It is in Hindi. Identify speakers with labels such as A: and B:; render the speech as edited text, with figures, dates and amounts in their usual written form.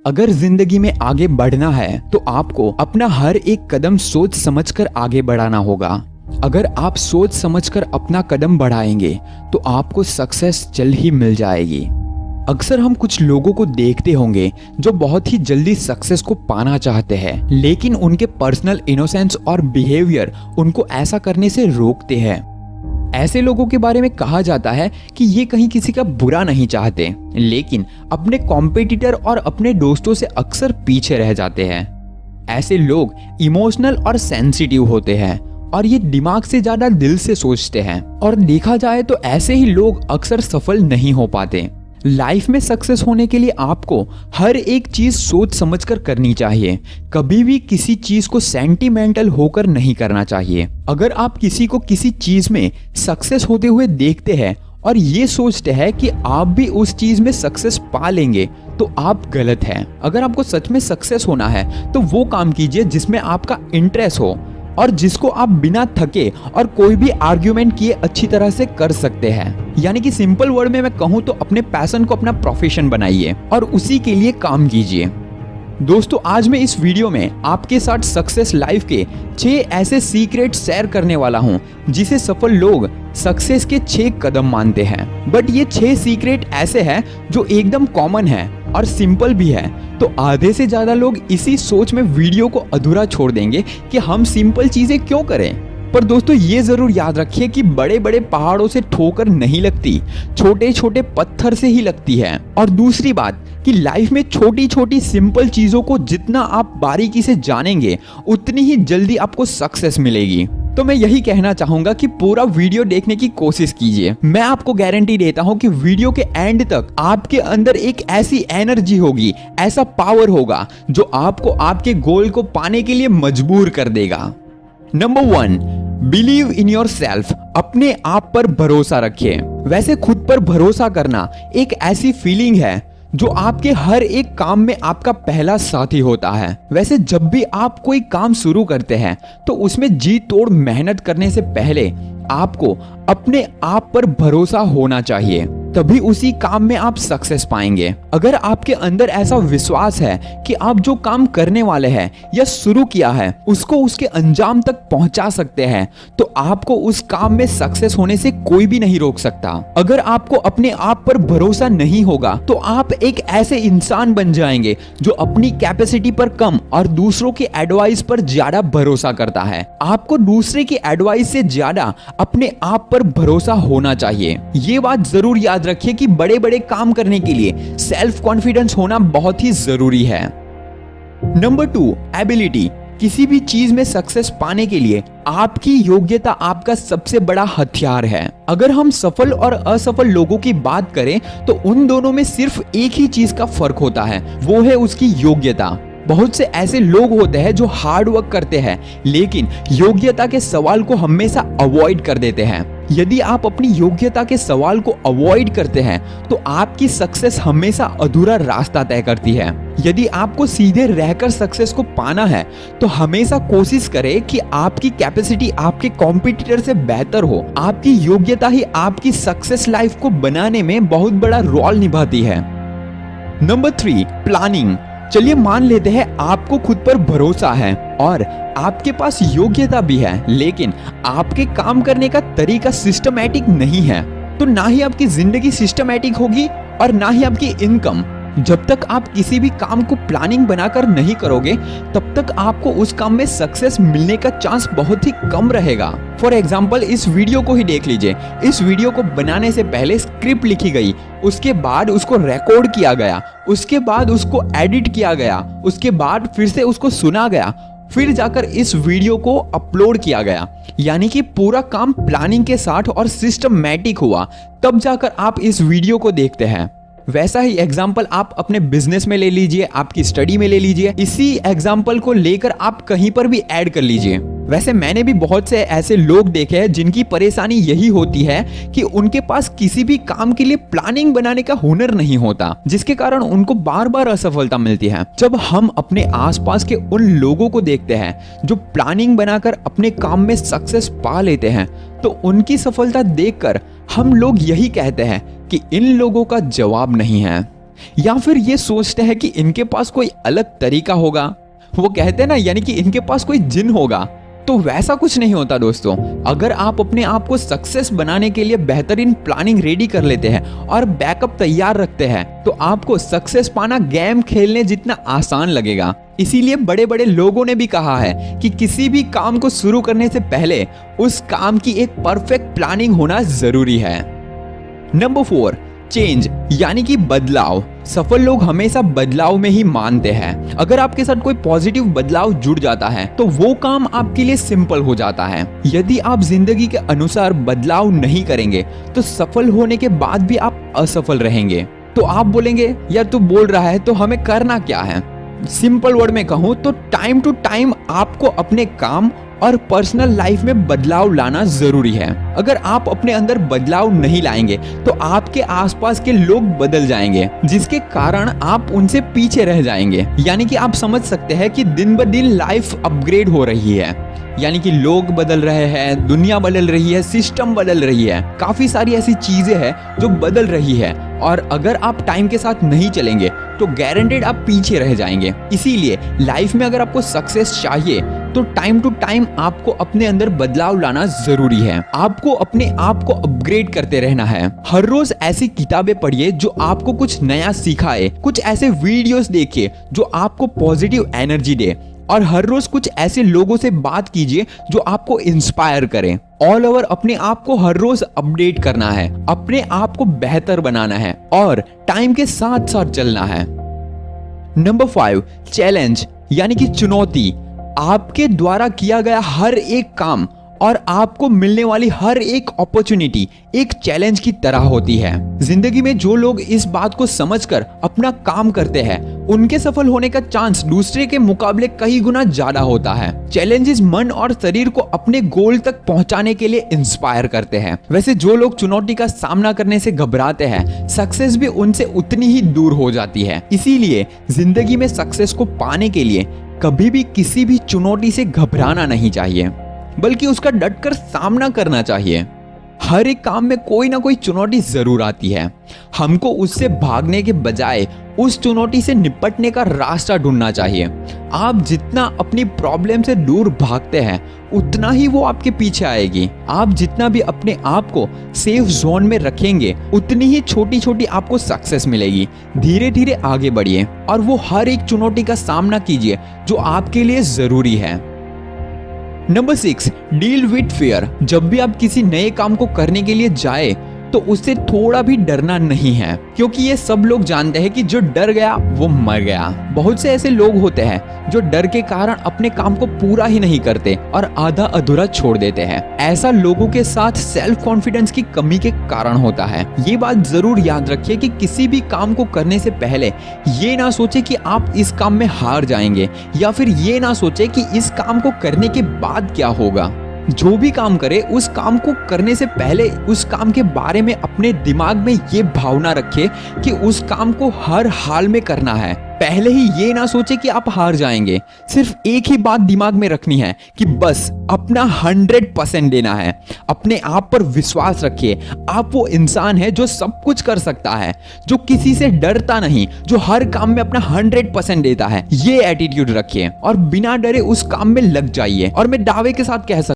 A: अगर जिंदगी में आगे बढ़ना है तो आपको अपना हर एक कदम सोच समझकर आगे बढ़ाना होगा। अगर आप सोच समझकर अपना कदम बढ़ाएंगे तो आपको सक्सेस जल्द ही मिल जाएगी। अक्सर हम कुछ लोगों को देखते होंगे जो बहुत ही जल्दी सक्सेस को पाना चाहते हैं, लेकिन उनके पर्सनल इनोसेंस और बिहेवियर उनको ऐसा करने से रोकते हैं। ऐसे लोगों के बारे में कहा जाता है कि ये कहीं किसी का बुरा नहीं चाहते, लेकिन अपने कॉम्पिटिटर और अपने दोस्तों से अक्सर पीछे रह जाते हैं। ऐसे लोग इमोशनल और सेंसिटिव होते हैं और ये दिमाग से ज्यादा दिल से सोचते हैं, और देखा जाए तो ऐसे ही लोग अक्सर सफल नहीं हो पाते। लाइफ में सक्सेस होने के लिए आपको हर एक चीज सोच समझकर करनी चाहिए। कभी भी किसी चीज को सेंटिमेंटल होकर नहीं करना चाहिए। अगर आप किसी को किसी चीज में सक्सेस होते हुए देखते हैं और ये सोचते हैं कि आप भी उस चीज में सक्सेस पा लेंगे, तो आप गलत हैं। अगर आपको सच में सक्सेस होना है तो वो काम कीजिए जिसमें आपका इंटरेस्ट हो और जिसको आप बिना थके और कोई भी आर्ग्यूमेंट किए अच्छी तरह से कर सकते हैं। यानी कि सिंपल वर्ड में मैं कहूँ तो अपने पैशन को अपना प्रोफेशन बनाइए और उसी के लिए काम कीजिए। दोस्तों, आज मैं इस वीडियो में आपके साथ सक्सेस लाइफ के 6 ऐसे सीक्रेट शेयर करने वाला हूं जिसे सफल लोग सक्सेस के 6 कदम मानते हैं। बट ये 6 सीक्रेट ऐसे हैं जो एकदम कॉमन है और सिंपल भी है, तो आधे से ज्यादा लोग इसी सोच में वीडियो को अधूरा छोड़ देंगे कि हम सिंपल चीजें क्यों करें। पर दोस्तों, ये जरूर याद रखिए कि बड़े बड़े पहाड़ों से ठोकर नहीं लगती, छोटे छोटे पत्थर से ही लगती है। और दूसरी बात कि लाइफ में छोटी छोटी सिंपल चीजों को जितना आप बारीकी से जानेंगे उतनी ही जल्दी आपको सक्सेस मिलेगी। तो मैं यही कहना चाहूंगा कि पूरा वीडियो देखने की कोशिश कीजिए। मैं आपको गारंटी देता हूं कि वीडियो के एंड तक आपके अंदर एक ऐसी एनर्जी होगी, ऐसा पावर होगा जो आपको आपके गोल को पाने के लिए मजबूर कर देगा। Number 1, believe in your self. अपने आप पर भरोसा रखिए। वैसे खुद पर भरोसा करना एक ऐसी फीलिंग है जो आपके हर एक काम में आपका पहला साथी होता है। वैसे जब भी आप कोई काम शुरू करते हैं तो उसमें जी तोड़ मेहनत करने से पहले आपको अपने आप पर भरोसा होना चाहिए, तभी उसी काम में आप सक्सेस पाएंगे। अगर आपके अंदर ऐसा विश्वास है कि आप जो काम करने वाले हैं या शुरू किया है उसको उसके अंजाम तक पहुंचा सकते हैं, तो आपको उस काम में सक्सेस होने से कोई भी नहीं रोक सकता। अगर आपको अपने आप पर भरोसा नहीं होगा तो आप एक ऐसे इंसान बन जाएंगे जो अपनी कैपेसिटी पर कम और दूसरों के एडवाइस पर ज्यादा भरोसा करता है। आपको दूसरे की एडवाइस से ज्यादा अपने आप पर भरोसा होना चाहिए। ये बात जरूर याद रखिए कि बड़े बड़े काम करने के लिए सेल्फ कॉन्फिडेंस होना बहुत ही जरूरी है। Number 2, ability. किसी भी चीज में सक्सेस पाने के लिए आपकी योग्यता आपका सबसे बड़ा हथियार है। अगर हम सफल और असफल लोगों की बात करें तो उन दोनों में सिर्फ एक ही चीज का फर्क होता है, वो है उसकी योग्यता। बहुत से ऐसे लोग होते हैं जो हार्ड वर्क करते हैं लेकिन योग्यता के सवाल को हमेशा अवॉइड कर देते हैं। यदि आप अपनी योग्यता के सवाल को अवॉइड करते हैं तो आपकी सक्सेस हमेशा अधूरा रास्ता तय करती है। यदि आपको सीधे रहकर सक्सेस को पाना है तो हमेशा कोशिश करें कि आपकी कैपेसिटी आपके कॉम्पिटिटर से बेहतर हो। आपकी योग्यता ही आपकी सक्सेस लाइफ को बनाने में बहुत बड़ा रोल निभाती है। Number 3, planning. चलिए मान लेते हैं आपको खुद पर भरोसा है और आपके पास योग्यता भी है, लेकिन आपके काम करने का तरीका सिस्टमैटिक नहीं है, तो ना ही आपकी जिंदगी सिस्टमैटिक होगी और ना ही आपकी इनकम। जब तक आप किसी भी काम को प्लानिंग बनाकर नहीं करोगे तब तक आपको उस काम में सक्सेस मिलने का चांस बहुत ही कम रहेगा। फॉर एग्जाम्पल, इस वीडियो को ही देख लीजिए। इस वीडियो को बनाने से पहले स्क्रिप्ट लिखी गई, उसके बाद उसको रिकॉर्ड किया गया, उसके बाद उसको एडिट किया गया, उसके बाद फिर से उसको सुना गया, फिर जाकर इस वीडियो को अपलोड किया गया। यानी कि पूरा काम प्लानिंग के साथ और सिस्टमैटिक हुआ, तब जाकर आप इस वीडियो को देखते हैं। वैसा ही एग्जाम्पल आप अपने बिजनेस में ले लीजिए, आपकी स्टडी में ले लीजिए। इसी एग्जाम्पल को लेकर आप कहीं पर भी ऐड कर लीजिए। वैसे मैंने भी बहुत से ऐसे लोग देखे हैं जिनकी परेशानी यही होती है कि उनके पास किसी भी काम के लिए प्लानिंग बनाने का हुनर नहीं होता, जिसके कारण उनको बार बार असफलता मिलती है। जब हम अपने आसपास के उन लोगों को देखते हैं जो प्लानिंग बनाकर अपने काम में सक्सेस पा लेते हैं, तो उनकी सफलता देखकर हम लोग यही कहते हैं कि इन लोगों का जवाब नहीं है। या फिर ये सोचते हैं कि इनके पास कोई अलग तरीका होगा। वो कहते हैं ना, यानी कि इनके पास कोई जिन होगा। तो वैसा कुछ नहीं होता दोस्तों। अगर आप अपने आप को सक्सेस बनाने के लिए बेहतरीन प्लानिंग रेडी कर लेते हैं और बैकअप तैयार रखते हैं, तो आपको सक्सेस पाना गेम खेलने जितना आसान लगेगा। इसीलिए बड़े बड़े लोगों ने भी कहा है कि किसी भी काम को शुरू करने से पहले उस काम की एक परफेक्ट प्लानिंग होना जरूरी है। नंबर 4, चेंज यानी कि बदलाव। सफल लोग हमेशा बदलाव में ही मानते हैं। अगर आपके साथ कोई पॉजिटिव बदलाव जुड़ जाता है तो वो काम आपके लिए सिंपल हो जाता है। यदि आप जिंदगी के अनुसार बदलाव नहीं करेंगे तो सफल होने के बाद भी आप असफल रहेंगे। तो आप बोलेंगे, यार तू बोल रहा है तो हमें करना क्या है? सिंपल वर्ड में कहूं तो टाइम टू टाइम आपको अपने काम और पर्सनल लाइफ में बदलाव लाना जरूरी है। अगर आप अपने अंदर बदलाव नहीं लाएंगे तो आपके आसपास के लोग बदल जाएंगे, जिसके कारण आप उनसे पीछे रह जाएंगे। यानी कि आप समझ सकते हैं कि दिन ब दिन लाइफ अपग्रेड हो रही है। यानी कि लोग बदल रहे हैं, दुनिया बदल रही है, सिस्टम बदल रही है, काफी सारी ऐसी चीजें हैं जो बदल रही है। और अगर आप टाइम के साथ नहीं चलेंगे तो गारंटेड आप पीछे रह जाएंगे। इसीलिए लाइफ में अगर आपको सक्सेस चाहिए तो टाइम टू टाइम आपको अपने अंदर बदलाव लाना जरूरी है। आपको अपने आप को अपग्रेड करते रहना है। हर रोज ऐसी किताबें पढ़िए जो आपको कुछ नया सिखाए, कुछ ऐसे वीडियोस देखिए जो आपको पॉजिटिव एनर्जी दे, और हर रोज कुछ ऐसे लोगों से बात कीजिए जो आपको इंस्पायर करें। ऑल ओवर अपने आप को हर रोज अपडेट करना है, अपने आप को बेहतर बनाना है और टाइम के साथ साथ चलना है। नंबर 5, चैलेंज यानी कि चुनौती। आपके द्वारा किया गया हर एक काम और आपको मिलने वाली हर एक अपॉर्चुनिटी एक चैलेंज की तरह होती है। जिंदगी में जो लोग इस बात को समझकर अपना काम करते हैं, उनके सफल होने का चांस दूसरे के मुकाबले कई गुना ज्यादा होता है। चैलेंजेस मन और शरीर को अपने गोल तक पहुंचाने के लिए इंस्पायर करते हैं। वैसे जो लोग चुनौती का सामना करने से घबराते हैं, सक्सेस भी उनसे उतनी ही दूर हो जाती है। इसीलिए जिंदगी में सक्सेस को पाने के लिए कभी भी किसी भी चुनौती से घबराना नहीं चाहिए, बल्कि उसका डटकर सामना करना चाहिए। हर एक काम में कोई ना कोई चुनौती जरूर आती है। हमको उससे भागने के बजाय उस चुनौती से निपटने का रास्ता ढूंढना चाहिए। आप जितना अपनी प्रॉब्लम से दूर भागते हैं उतना ही वो आपके पीछे आएगी। आप जितना भी अपने आप को सेफ जोन में रखेंगे उतनी ही छोटी छोटी आपको सक्सेस मिलेगी। धीरे धीरे आगे बढ़िए और वो हर एक चुनौती का सामना कीजिए जो आपके लिए जरूरी है। Number 6, deal with fear. जब भी आप किसी नए काम को करने के लिए जाए तो उससे थोड़ा भी डरना नहीं है, क्योंकि ये सब लोग जानते हैं कि जो डर गया वो मर गया। बहुत से ऐसे लोग होते हैं जो डर के कारण अपने काम को पूरा ही नहीं करते और आधा अधूरा छोड़ देते हैं। ऐसा लोगों के साथ सेल्फ कॉन्फिडेंस की कमी के कारण होता है। ये बात जरूर याद रखिए कि किसी भी काम को करने से पहले ये ना सोचे कि आप इस काम में हार जाएंगे, या फिर ये ना सोचे कि इस काम को करने के बाद क्या होगा। जो भी काम करे उस काम को करने से पहले उस काम के बारे में अपने दिमाग में ये भावना रखे कि उस काम को हर हाल में करना है। पहले ही ये ना सोचे कि आप हार जाएंगे। सिर्फ एक ही बात दिमाग में रखनी है कि बस अपना 100% देना है। अपने आप पर विश्वास रखिए। आप वो इंसान है जो सब कुछ कर सकता है, जो किसी से डरता नहीं, जो हर काम में अपना 100% देता है। ये एटीट्यूड रखिए और बिना डरे उस काम में लग जाइए। और मैं दावे के साथ कह सकता